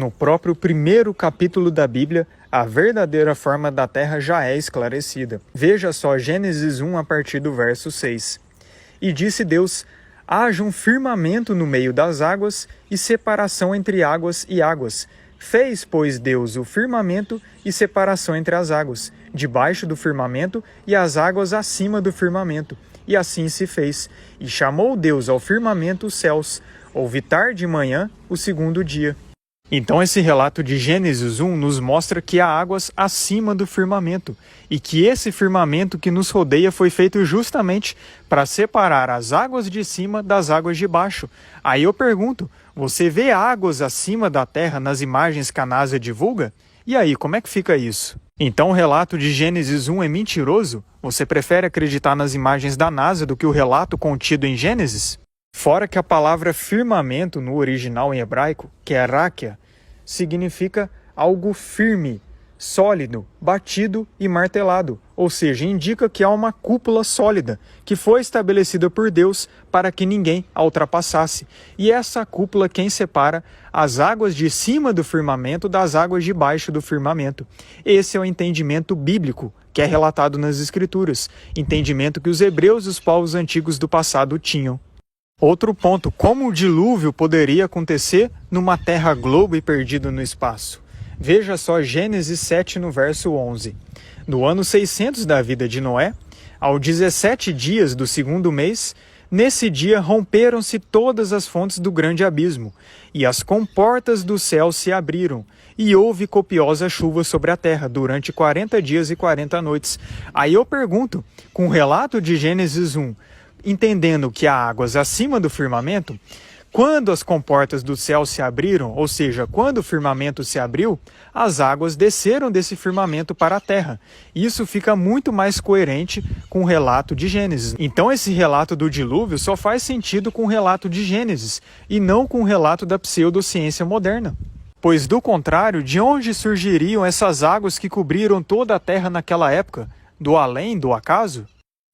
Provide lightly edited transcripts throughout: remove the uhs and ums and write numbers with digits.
no próprio primeiro capítulo da Bíblia, a verdadeira forma da terra já é esclarecida. Veja só Gênesis 1 a partir do verso 6. E disse Deus: haja um firmamento no meio das águas e separação entre águas e águas. Fez, pois, Deus o firmamento e separação entre as águas, debaixo do firmamento e as águas acima do firmamento. E assim se fez. E chamou Deus ao firmamento os céus. Houve tarde e manhã, o segundo dia. Então esse relato de Gênesis 1 nos mostra que há águas acima do firmamento e que esse firmamento que nos rodeia foi feito justamente para separar as águas de cima das águas de baixo. Aí eu pergunto, você vê águas acima da terra nas imagens que a NASA divulga? E aí, como é que fica isso? Então o relato de Gênesis 1 é mentiroso? Você prefere acreditar nas imagens da NASA do que o relato contido em Gênesis? Fora que a palavra firmamento no original em hebraico, que é rakia, significa algo firme, sólido, batido e martelado, ou seja, indica que há uma cúpula sólida, que foi estabelecida por Deus para que ninguém a ultrapassasse. E essa cúpula quem separa as águas de cima do firmamento das águas de baixo do firmamento. Esse é o entendimento bíblico, que é relatado nas Escrituras, entendimento que os hebreus e os povos antigos do passado tinham. Outro ponto, como o dilúvio poderia acontecer numa terra globo e perdida no espaço? Veja só Gênesis 7 no verso 11. No ano 600 da vida de Noé, aos 17 dias do segundo mês, nesse dia romperam-se todas as fontes do grande abismo, e as comportas do céu se abriram, e houve copiosa chuva sobre a terra durante 40 dias e 40 noites. Aí eu pergunto, com o relato de Gênesis 1, entendendo que há águas acima do firmamento, quando as comportas do céu se abriram, ou seja, quando o firmamento se abriu, as águas desceram desse firmamento para a terra. Isso fica muito mais coerente com o relato de Gênesis. Então esse relato do dilúvio só faz sentido com o relato de Gênesis, e não com o relato da pseudociência moderna. Pois do contrário, de onde surgiriam essas águas que cobriram toda a terra naquela época? Do além, do acaso?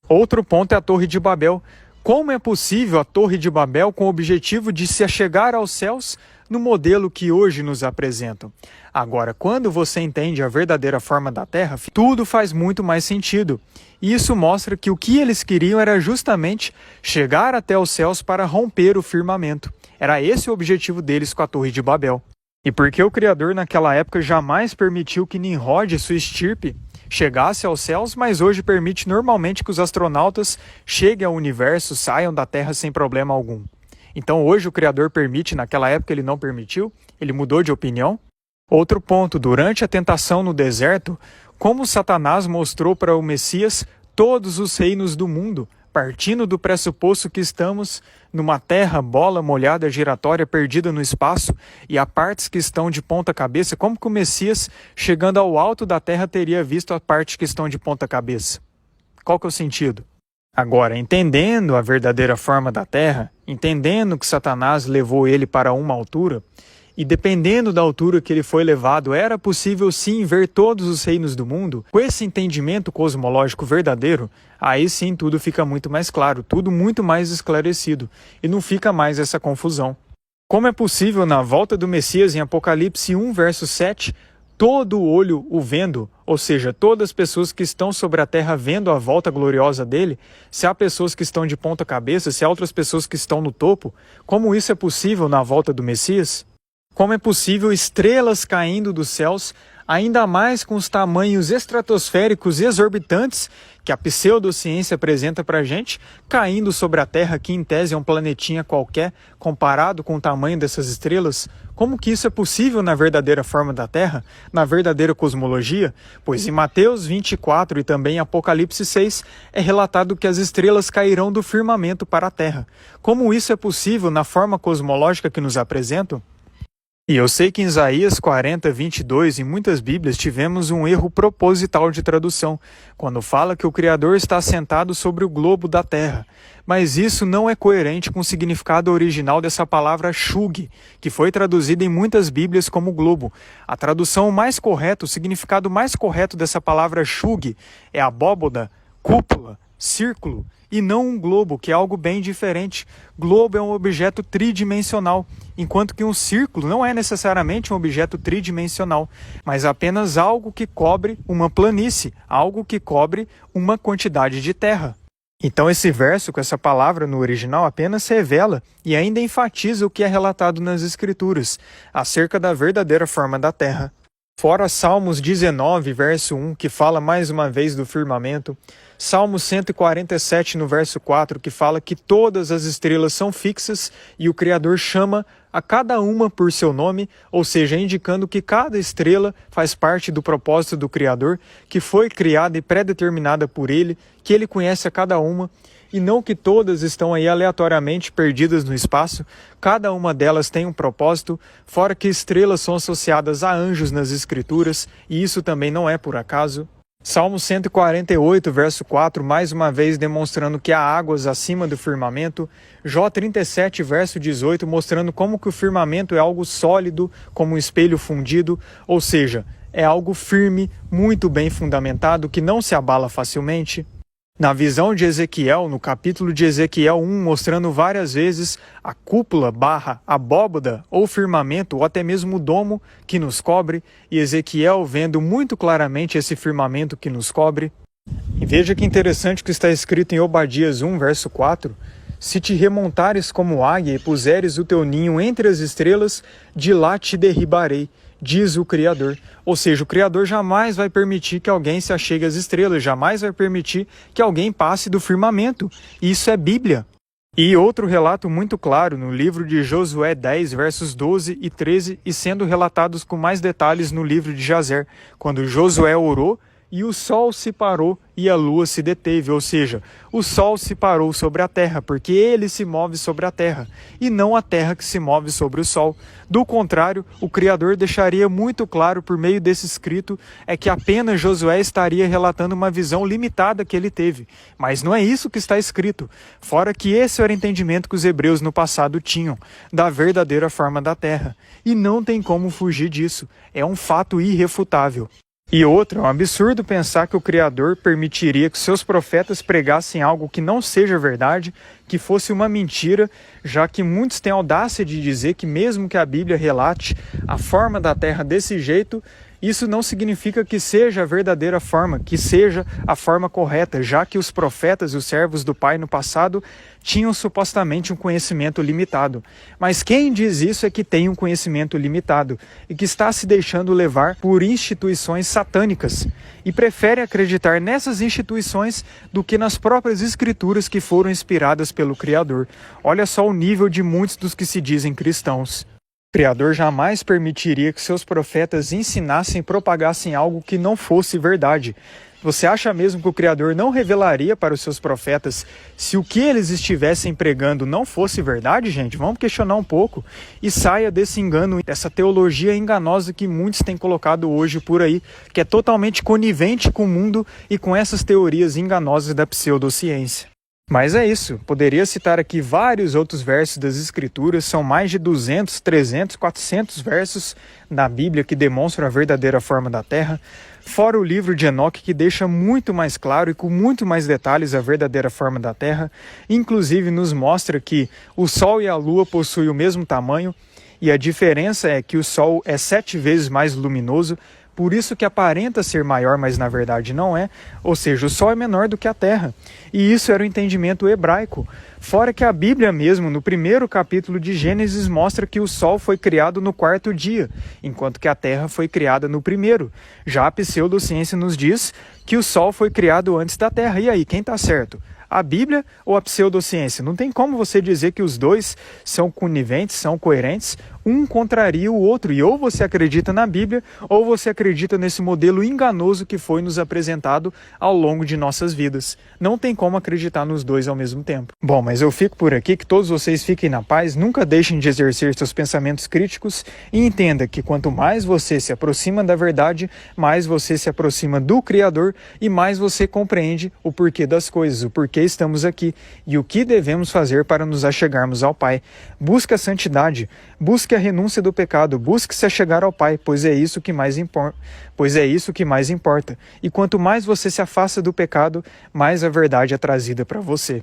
Outro ponto é a Torre de Babel. Como é possível a Torre de Babel com o objetivo de se achegar aos céus no modelo que hoje nos apresentam? Agora, quando você entende a verdadeira forma da Terra, tudo faz muito mais sentido. E isso mostra que o que eles queriam era justamente chegar até os céus para romper o firmamento. Era esse o objetivo deles com a Torre de Babel. E porque o Criador naquela época jamais permitiu que Nimrod e sua estirpe chegasse aos céus, mas hoje permite normalmente que os astronautas cheguem ao universo, saiam da Terra sem problema algum. Então hoje o Criador permite, naquela época ele não permitiu, ele mudou de opinião. Outro ponto, durante a tentação no deserto, como Satanás mostrou para o Messias todos os reinos do mundo, partindo do pressuposto que estamos numa terra, bola molhada, giratória, perdida no espaço, e há partes que estão de ponta cabeça, como que o Messias, chegando ao alto da terra, teria visto a parte que estão de ponta cabeça? Qual que é o sentido? Agora, entendendo a verdadeira forma da terra, entendendo que Satanás levou ele para uma altura, e dependendo da altura que ele foi levado, era possível sim ver todos os reinos do mundo, com esse entendimento cosmológico verdadeiro, aí sim tudo fica muito mais claro, tudo muito mais esclarecido, e não fica mais essa confusão. Como é possível na volta do Messias em Apocalipse 1, verso 7, todo olho o vendo, ou seja, todas as pessoas que estão sobre a terra vendo a volta gloriosa dele, se há pessoas que estão de ponta cabeça, se há outras pessoas que estão no topo, como isso é possível na volta do Messias? Como é possível estrelas caindo dos céus, ainda mais com os tamanhos estratosféricos e exorbitantes que a pseudociência apresenta para a gente, caindo sobre a Terra, que em tese é um planetinha qualquer, comparado com o tamanho dessas estrelas? Como que isso é possível na verdadeira forma da Terra, na verdadeira cosmologia? Pois em Mateus 24 e também em Apocalipse 6 é relatado que as estrelas cairão do firmamento para a Terra. Como isso é possível na forma cosmológica que nos apresentam? E eu sei que em Isaías 40, 22, em muitas Bíblias, tivemos um erro proposital de tradução, quando fala que o Criador está assentado sobre o globo da terra. Mas isso não é coerente com o significado original dessa palavra shug, que foi traduzida em muitas Bíblias como globo. A tradução mais correta, o significado mais correto dessa palavra shug é abóboda, cúpula, círculo. e não um globo, que é algo bem diferente. Globo é um objeto tridimensional, enquanto que um círculo não é necessariamente um objeto tridimensional, mas apenas algo que cobre uma planície, algo que cobre uma quantidade de terra. Então esse verso com essa palavra no original apenas revela e ainda enfatiza o que é relatado nas Escrituras, acerca da verdadeira forma da terra. Fora Salmos 19, verso 1, que fala mais uma vez do firmamento, Salmo 147, no verso 4, que fala que todas as estrelas são fixas e o Criador chama a cada uma por seu nome, ou seja, indicando que cada estrela faz parte do propósito do Criador, que foi criada e pré-determinada por Ele, que Ele conhece a cada uma, e não que todas estão aí aleatoriamente perdidas no espaço. Cada uma delas tem um propósito, fora que estrelas são associadas a anjos nas Escrituras, e isso também não é por acaso. Salmo 148, verso 4, mais uma vez demonstrando que há águas acima do firmamento. Jó 37, verso 18, mostrando como que o firmamento é algo sólido, como um espelho fundido, ou seja, é algo firme, muito bem fundamentado, que não se abala facilmente. Na visão de Ezequiel, no capítulo de Ezequiel 1, mostrando várias vezes a cúpula / abóboda ou firmamento, ou até mesmo o domo que nos cobre, e Ezequiel vendo muito claramente esse firmamento que nos cobre. E veja que interessante que está escrito em Obadias 1, verso 4, se te remontares como águia e puseres o teu ninho entre as estrelas, de lá te derribarei, diz o Criador. Ou seja, o Criador jamais vai permitir que alguém se achegue às estrelas, jamais vai permitir que alguém passe do firmamento. Isso é Bíblia. E outro relato muito claro no livro de Josué 10, versos 12 e 13, e sendo relatados com mais detalhes no livro de Jazer, quando Josué orou e o sol se parou e a lua se deteve, ou seja, o sol se parou sobre a terra, porque ele se move sobre a terra, e não a terra que se move sobre o sol. Do contrário, o Criador deixaria muito claro por meio desse escrito é que apenas Josué estaria relatando uma visão limitada que ele teve. Mas não é isso que está escrito, fora que esse era o entendimento que os hebreus no passado tinham, da verdadeira forma da terra. E não tem como fugir disso, é um fato irrefutável. E outra, é um absurdo pensar que o Criador permitiria que seus profetas pregassem algo que não seja verdade, que fosse uma mentira, já que muitos têm a audácia de dizer que mesmo que a Bíblia relate a forma da terra desse jeito, isso não significa que seja a verdadeira forma, que seja a forma correta, já que os profetas e os servos do Pai no passado tinham supostamente um conhecimento limitado. Mas quem diz isso é que tem um conhecimento limitado e que está se deixando levar por instituições satânicas e prefere acreditar nessas instituições do que nas próprias escrituras que foram inspiradas pelo Criador. Olha só o nível de muitos dos que se dizem cristãos. O Criador jamais permitiria que seus profetas ensinassem e propagassem algo que não fosse verdade. Você acha mesmo que o Criador não revelaria para os seus profetas se o que eles estivessem pregando não fosse verdade, gente? Vamos questionar um pouco e saia desse engano, dessa teologia enganosa que muitos têm colocado hoje por aí, que é totalmente conivente com o mundo e com essas teorias enganosas da pseudociência. Mas é isso, poderia citar aqui vários outros versos das Escrituras, são mais de 200, 300, 400 versos na Bíblia que demonstram a verdadeira forma da Terra, fora o livro de Enoque que deixa muito mais claro e com muito mais detalhes a verdadeira forma da Terra, inclusive nos mostra que o Sol e a Lua possuem o mesmo tamanho e a diferença é que o Sol é 7 vezes mais luminoso, por isso que aparenta ser maior, mas na verdade não é, ou seja, o Sol é menor do que a Terra. E isso era o entendimento hebraico. Fora que a Bíblia mesmo, no primeiro capítulo de Gênesis, mostra que o Sol foi criado no 4º dia, enquanto que a Terra foi criada no 1º. Já a pseudociência nos diz que o Sol foi criado antes da Terra. E aí, quem está certo? A Bíblia ou a pseudociência? Não tem como você dizer que os dois são coniventes, são coerentes, um contraria o outro, e ou você acredita na Bíblia, ou você acredita nesse modelo enganoso que foi nos apresentado ao longo de nossas vidas. Não tem como acreditar nos dois ao mesmo tempo. Bom, mas eu fico por aqui, que todos vocês fiquem na paz, nunca deixem de exercer seus pensamentos críticos e entenda que quanto mais você se aproxima da verdade, mais você se aproxima do Criador e mais você compreende o porquê das coisas, o porquê estamos aqui e o que devemos fazer para nos achegarmos ao Pai. Busque a santidade, busque busque a renúncia do pecado, busque se achegar ao Pai, pois é isso que mais importa. E quanto mais você se afasta do pecado, mais a verdade é trazida para você.